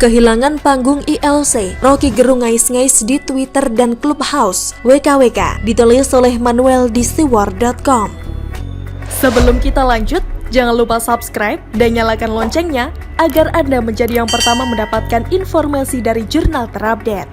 Kehilangan panggung ILC, Roky Gerung ngais-ngais di Twitter dan Clubhouse. WKWK ditulis oleh Manuel di siwar.com. Sebelum kita lanjut, jangan lupa subscribe dan nyalakan loncengnya agar Anda menjadi yang pertama mendapatkan informasi dari jurnal terupdate.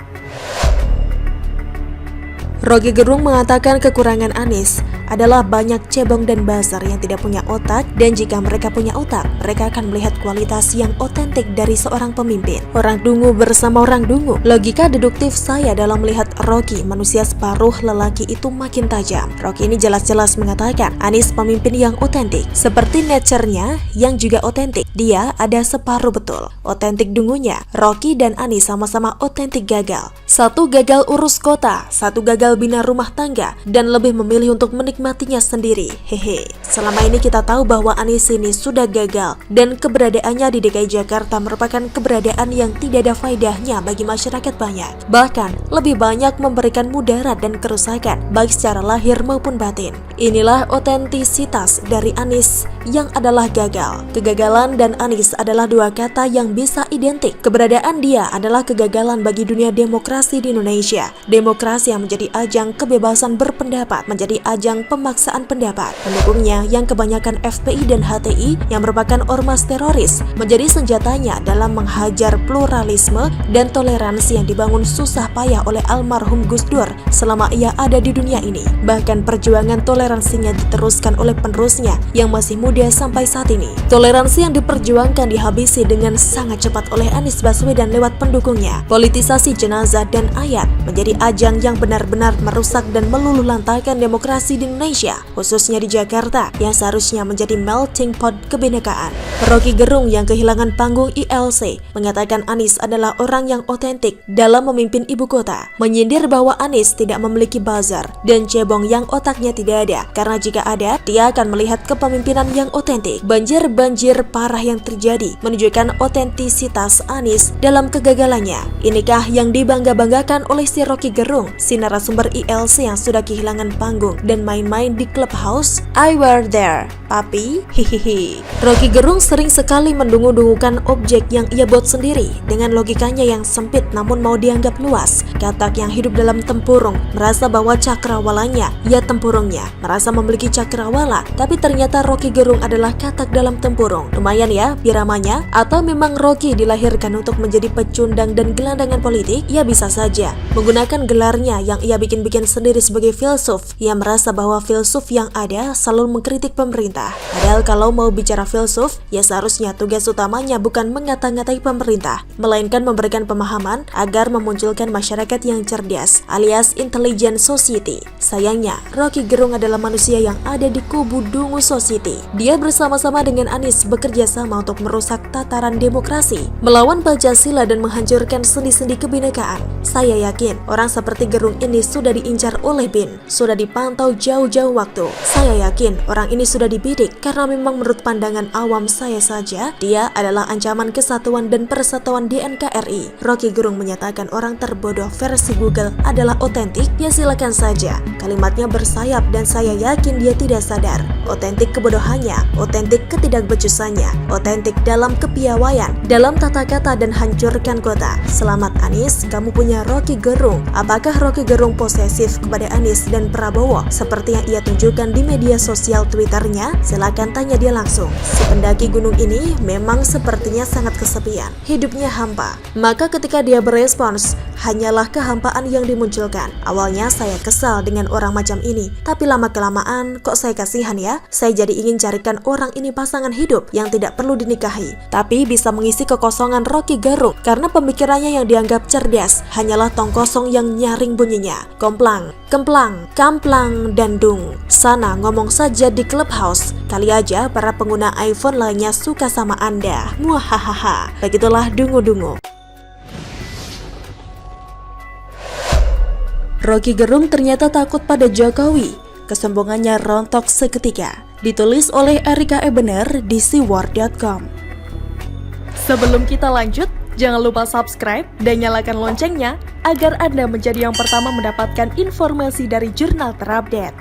Roky Gerung mengatakan kekurangan Anies adalah banyak cebong dan buzzer yang tidak punya otak, dan jika mereka punya otak, mereka akan melihat kualitas yang otentik dari seorang pemimpin. Orang dungu bersama orang dungu. Logika deduktif saya dalam melihat Roky, manusia separuh lelaki itu makin tajam. Roky ini jelas-jelas mengatakan Anies pemimpin yang otentik, seperti nature-nya yang juga otentik. Dia ada separuh betul. Otentik dungunya, Roky dan Anies sama-sama otentik gagal. Satu gagal urus kota, satu gagal bina rumah tangga, dan lebih memilih untuk menikmatinya sendiri. Hehe. Selama ini kita tahu bahwa Anies ini sudah gagal, dan keberadaannya di DKI Jakarta merupakan keberadaan yang tidak ada faedahnya bagi masyarakat banyak. Bahkan, lebih banyak memberikan mudarat dan kerusakan, baik secara lahir maupun batin. Inilah otentisitas dari Anies yang adalah gagal. Kegagalan dan Anies adalah dua kata yang bisa identik. Keberadaan dia adalah kegagalan bagi dunia demokrasi di Indonesia. Demokrasi yang menjadi ajang kebebasan berpendapat menjadi ajang pemaksaan pendapat. Pendukungnya yang kebanyakan FPI dan HTI yang merupakan ormas teroris menjadi senjatanya dalam menghajar pluralisme dan toleransi yang dibangun susah payah oleh almarhum Gus Dur selama ia ada di dunia ini. Bahkan perjuangan toleransinya diteruskan oleh penerusnya yang masih muda sampai saat ini. Toleransi yang diperjuangkan dihabisi dengan sangat cepat oleh Anies Baswedan lewat pendukungnya. Politisasi jenazah dan ayat menjadi ajang yang benar-benar merusak dan meluluhlantahkan demokrasi di Indonesia, khususnya di Jakarta yang seharusnya menjadi melting pot kebinekaan. Roky Gerung yang kehilangan panggung ILC mengatakan Anies adalah orang yang otentik dalam memimpin ibu kota, menyindir bahwa Anies tidak memiliki buzzer dan cebong yang otaknya tidak ada, karena jika ada, dia akan melihat kepemimpinan yang otentik. Banjir parah yang terjadi menunjukkan otentisitas Anies dalam kegagalannya. Inikah yang dibangga-banggakan oleh si Roky Gerung, si narasumber ILC yang sudah kehilangan panggung dan main-main di Clubhouse? I were there, papi, hihihi. Roky Gerung sering sekali mendungu-dungukan objek yang ia buat sendiri dengan logikanya yang sempit namun mau dianggap luas. Katak yang hidup dalam tempurung, merasa bahwa cakrawalanya, ya tempurungnya, merasa memiliki cakrawala, tapi ternyata Roky Gerung adalah katak dalam tempurung. Lumayan ya biramanya. Atau memang Roky dilahirkan untuk menjadi pecundang dan gelandangan politik? Ya bisa saja. Menggunakan gelarnya yang ia bikin-bikin sendiri sebagai filsuf, ia merasa bahwa filsuf yang ada selalu mengkritik pemerintah. Padahal kalau mau bicara filsuf, ya seharusnya tugas utamanya bukan mengata-ngatai pemerintah, melainkan memberikan pemahaman agar memunculkan masyarakat yang cerdas, alias intelligent society. Sayangnya, Roky Gerung adalah manusia yang ada di kubu dungu society. Dia bersama-sama dengan Anies bekerja sama untuk merusak tataran demokrasi, melawan Pancasila dan menghancurkan sendi-sendi kebinekaan. Saya yakin orang seperti Gerung ini sudah diincar oleh BIN, sudah dipantau jauh-jauh waktu. Saya yakin orang ini sudah dibidik karena memang menurut pandangan awam saya saja, dia adalah ancaman kesatuan dan persatuan di NKRI. Roky Gerung menyatakan orang terbodoh versi Google adalah otentik, ya silakan saja. Kalimatnya bersayap dan saya yakin dia tidak sadar. Otentik kebodohannya, otentik ketidakbecusannya, otentik dalam kepiawaian, dalam tata kata dan hancurkan kota. Selamat Anies, kamu punya Roky Gerung. Apakah Roky Gerung posesif kepada Anies dan Prabowo seperti yang ia tunjukkan di media sosial Twitternya? Silakan tanya dia langsung. Si pendaki gunung ini memang sepertinya sangat kesepian, hidupnya hampa. Maka ketika dia berespons, hanyalah kehampaan yang dimunculkan. Awalnya saya kesal dengan orang macam ini, tapi lama-kelamaan kok saya kasihan ya. Saya jadi ingin carikan orang ini pasangan hidup yang tidak perlu dinikahi, tapi bisa mengisi kekosongan Roky Gerung karena pemikirannya yang dianggap cerdas hanyalah tong kosong yang nyaring bunyinya. Komplang, kemplang, kamplang, dan dung. Sana ngomong saja di Clubhouse. Kali aja para pengguna iPhone lainnya suka sama Anda. Muahahaha. Begitulah dungu-dungu. Roky Gerung ternyata takut pada Jokowi. Kesombongannya rontok seketika. Ditulis oleh Erika Ebener di siwar.com. Sebelum kita lanjut, jangan lupa subscribe dan nyalakan loncengnya agar Anda menjadi yang pertama mendapatkan informasi dari jurnal terupdate.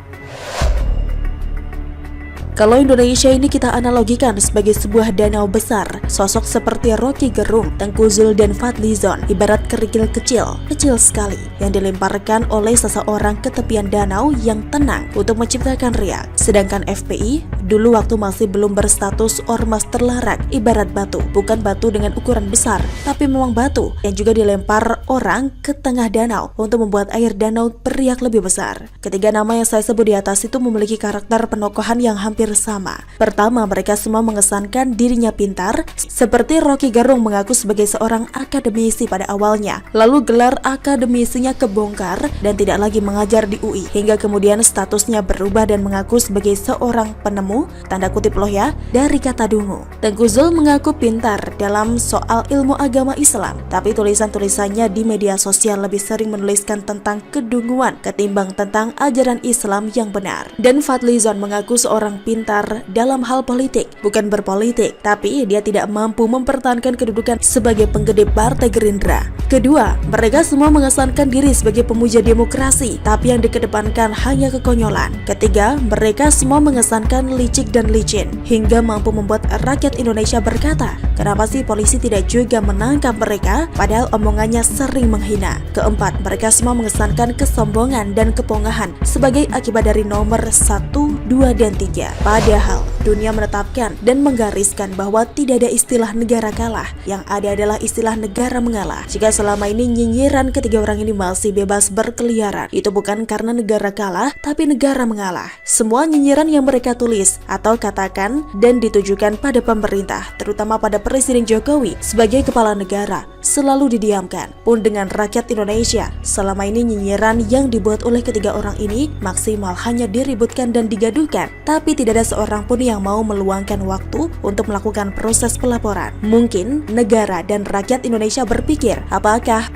Kalau Indonesia ini kita analogikan sebagai sebuah danau besar, sosok seperti Rocky Gerung, Tengku Zul dan Fadlizon ibarat kerikil kecil sekali yang dilemparkan oleh seseorang ke tepian danau yang tenang untuk menciptakan riak. Sedangkan FPI dulu waktu masih belum berstatus ormas terlarang ibarat batu, bukan batu dengan ukuran besar, tapi memang batu yang juga dilempar orang ke tengah danau untuk membuat air danau beriak lebih besar. Ketiga nama yang saya sebut di atas itu memiliki karakter penokohan yang hampir sama. Pertama, mereka semua mengesankan dirinya pintar, seperti Rocky Gerung mengaku sebagai seorang akademisi pada awalnya, lalu gelar akademisinya kebongkar dan tidak lagi mengajar di UI, hingga kemudian statusnya berubah dan mengaku sebagai seorang penemu, tanda kutip loh ya, dari kata dungu. Tengku Zul mengaku pintar dalam soal ilmu agama Islam, tapi tulisan-tulisannya di media sosial lebih sering menuliskan tentang kedunguan ketimbang tentang ajaran Islam yang benar. Dan Fadlizon mengaku seorang pintar dalam hal politik, bukan berpolitik, tapi dia tidak mampu mempertahankan kedudukan sebagai penggede Partai Gerindra. Kedua, mereka semua mengesankan diri sebagai pemuja demokrasi, tapi yang dikedepankan hanya kekonyolan. Ketiga, mereka semua mengesankan licik dan licin, hingga mampu membuat rakyat Indonesia berkata, kenapa sih polisi tidak juga menangkap mereka, padahal omongannya sering menghina. Keempat, mereka semua mengesankan kesombongan dan kepongahan sebagai akibat dari nomor 1, 2, dan 3. Padahal dunia menetapkan dan menggariskan bahwa tidak ada istilah negara kalah, yang ada adalah istilah negara mengalah. Jika selama ini nyinyiran ketiga orang ini masih bebas berkeliaran, itu bukan karena negara kalah, tapi negara mengalah. Semua nyinyiran yang mereka tulis atau katakan dan ditujukan pada pemerintah, terutama pada Presiden Jokowi sebagai kepala negara, selalu didiamkan. Pun dengan rakyat Indonesia, selama ini nyinyiran yang dibuat oleh ketiga orang ini maksimal hanya diributkan dan digaduhkan, tapi tidak ada seorang pun yang mau meluangkan waktu untuk melakukan proses pelaporan. Mungkin negara dan rakyat Indonesia berpikir, apakah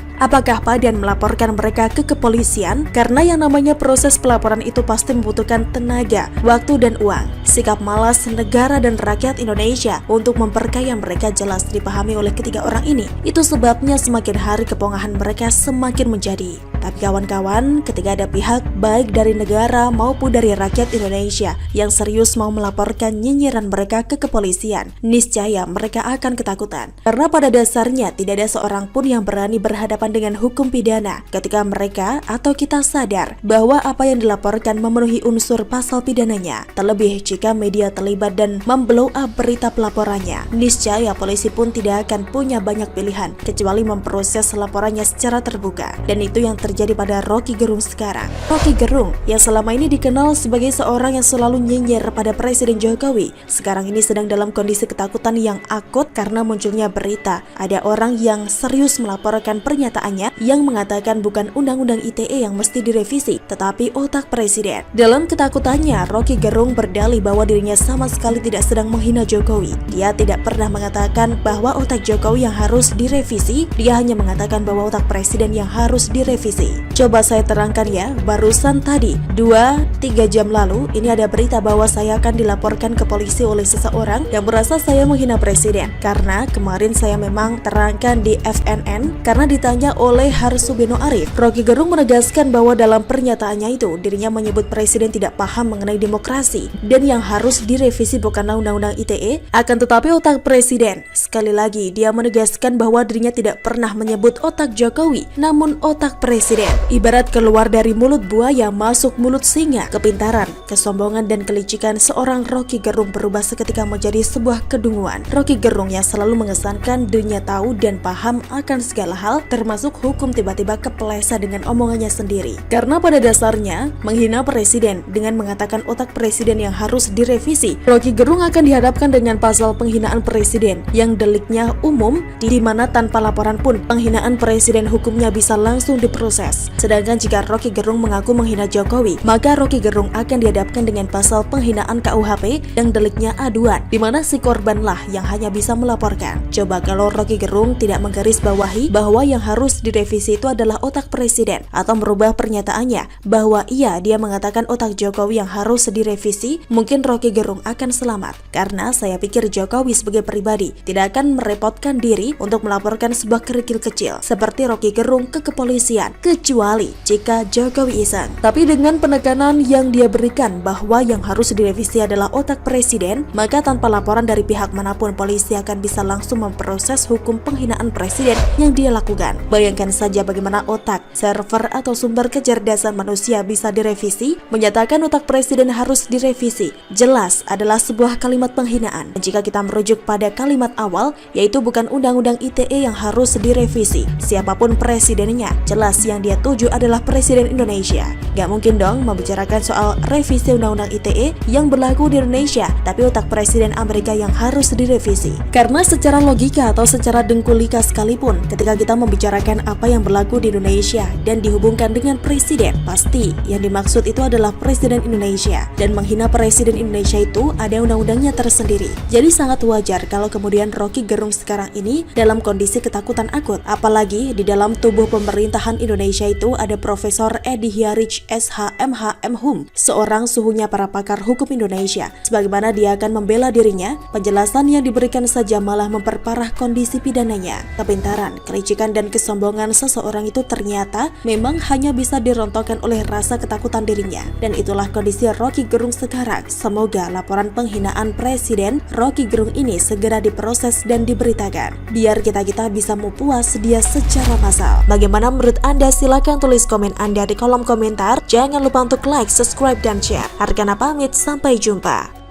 padan melaporkan mereka ke kepolisian? Karena yang namanya proses pelaporan itu pasti membutuhkan tenaga, waktu, dan uang. Sikap malas negara dan rakyat Indonesia untuk memperkaya mereka jelas dipahami oleh ketiga orang ini. Itu sebabnya semakin hari kepongahan mereka semakin menjadi. Tapi kawan-kawan, ketika ada pihak baik dari negara maupun dari rakyat Indonesia yang serius mau melaporkan nyinyiran mereka ke kepolisian, niscaya mereka akan ketakutan. Karena pada dasarnya tidak ada seorang pun yang berani berhadapan dengan hukum pidana ketika mereka atau kita sadar bahwa apa yang dilaporkan memenuhi unsur pasal pidananya. Terlebih jika media terlibat dan memblow up berita pelaporannya, niscaya polisi pun tidak akan punya banyak pilihan kecuali memproses laporannya secara terbuka. Dan itu yang terjadi pada Rocky Gerung sekarang. Rocky Gerung yang selama ini dikenal sebagai seorang yang selalu nyinyir pada Presiden Jokowi, sekarang ini sedang dalam kondisi ketakutan yang akut karena munculnya berita ada orang yang serius melaporkan pernyataannya yang mengatakan bukan Undang-Undang ITE yang mesti direvisi, tetapi otak Presiden. Dalam ketakutannya, Rocky Gerung berdalih bahwa dirinya sama sekali tidak sedang menghina Jokowi. Dia tidak pernah mengatakan bahwa otak Jokowi yang harus direvisi, dia hanya mengatakan bahwa otak Presiden yang harus direvisi. Coba saya terangkan ya, barusan tadi 2-3 jam lalu ini ada berita bahwa saya akan dilaporkan ke polisi oleh seseorang yang merasa saya menghina Presiden. Karena kemarin saya memang terangkan di FNN karena ditanya oleh Harsubino Arif. Rocky Gerung menegaskan bahwa dalam pernyataannya itu dirinya menyebut Presiden tidak paham mengenai demokrasi dan yang harus direvisi bukanlah Undang-Undang ITE, akan tetapi otak Presiden. Sekali lagi dia menegaskan bahwa dirinya tidak pernah menyebut otak Jokowi, namun otak Presiden. Ibarat keluar dari mulut buaya masuk mulut singa. Kepintaran, kesombongan, dan kelicikan seorang Rocky Gerung berubah seketika menjadi sebuah kedunguan. Rocky Gerung yang selalu mengesankan dirinya tahu dan paham akan segala hal termasuk hukum tiba-tiba kepleset dengan omongannya sendiri. Karena pada dasarnya menghina Presiden dengan mengatakan otak Presiden yang harus direvisi, Rocky Gerung akan dihadapkan dengan pasal penghinaan Presiden yang deliknya umum, di mana tanpa laporan pun penghinaan Presiden hukumnya bisa langsung diproses. Sedangkan jika Rocky Gerung mengaku menghina Jokowi, maka Rocky Gerung akan dihadapkan dengan pasal penghinaan KUHP yang deliknya aduan, di mana si korbanlah yang hanya bisa melaporkan. Coba kalau Rocky Gerung tidak menggarisbawahi bahwa yang harus direvisi itu adalah otak Presiden, atau merubah pernyataannya bahwa dia mengatakan otak Jokowi yang harus direvisi, mungkin Rocky Gerung akan selamat. Karena saya pikir Jokowi sebagai pribadi tidak akan merepotkan diri untuk melaporkan sebuah kerikil kecil seperti Rocky Gerung ke kepolisian. kecuali jika Jokowi iseng. Tapi dengan penekanan yang dia berikan bahwa yang harus direvisi adalah otak presiden, maka tanpa laporan dari pihak manapun polisi akan bisa langsung memproses hukum penghinaan presiden yang dia lakukan. Bayangkan saja bagaimana otak, server atau sumber kecerdasan manusia bisa direvisi. Menyatakan otak presiden harus direvisi jelas adalah sebuah kalimat penghinaan. Jika kita merujuk pada kalimat awal, yaitu bukan undang-undang ITE yang harus direvisi, siapapun presidennya, jelas yang dia tuju adalah Presiden Indonesia. Gak mungkin dong membicarakan soal revisi undang-undang ITE yang berlaku di Indonesia, tapi otak Presiden Amerika yang harus direvisi. Karena secara logika atau secara dengkulika sekalipun, ketika kita membicarakan apa yang berlaku di Indonesia dan dihubungkan dengan presiden, pasti yang dimaksud itu adalah Presiden Indonesia. Dan menghina Presiden Indonesia itu ada undang-undangnya tersendiri. Jadi sangat wajar kalau kemudian Rocky Gerung sekarang ini dalam kondisi ketakutan akut. Apalagi di dalam tubuh pemerintahan Indonesia itu ada Profesor Edi Hiarich SH MH MHum, seorang suhunya para pakar hukum Indonesia. Sebagaimana dia akan membela dirinya, penjelasan yang diberikan saja malah memperparah kondisi pidananya. Kepintaran, kelicikan dan kesombongan seseorang itu ternyata memang hanya bisa dirontokkan oleh rasa ketakutan dirinya. Dan itulah kondisi Rocky Gerung sekarang. Semoga laporan penghinaan Presiden Rocky Gerung ini segera diproses dan diberitakan, biar kita bisa mau puas dia secara massal. Bagaimana menurut Anda? Silahkan tulis komen Anda di kolom komentar. Jangan lupa untuk like, subscribe, dan share. Hargana pamit, sampai jumpa.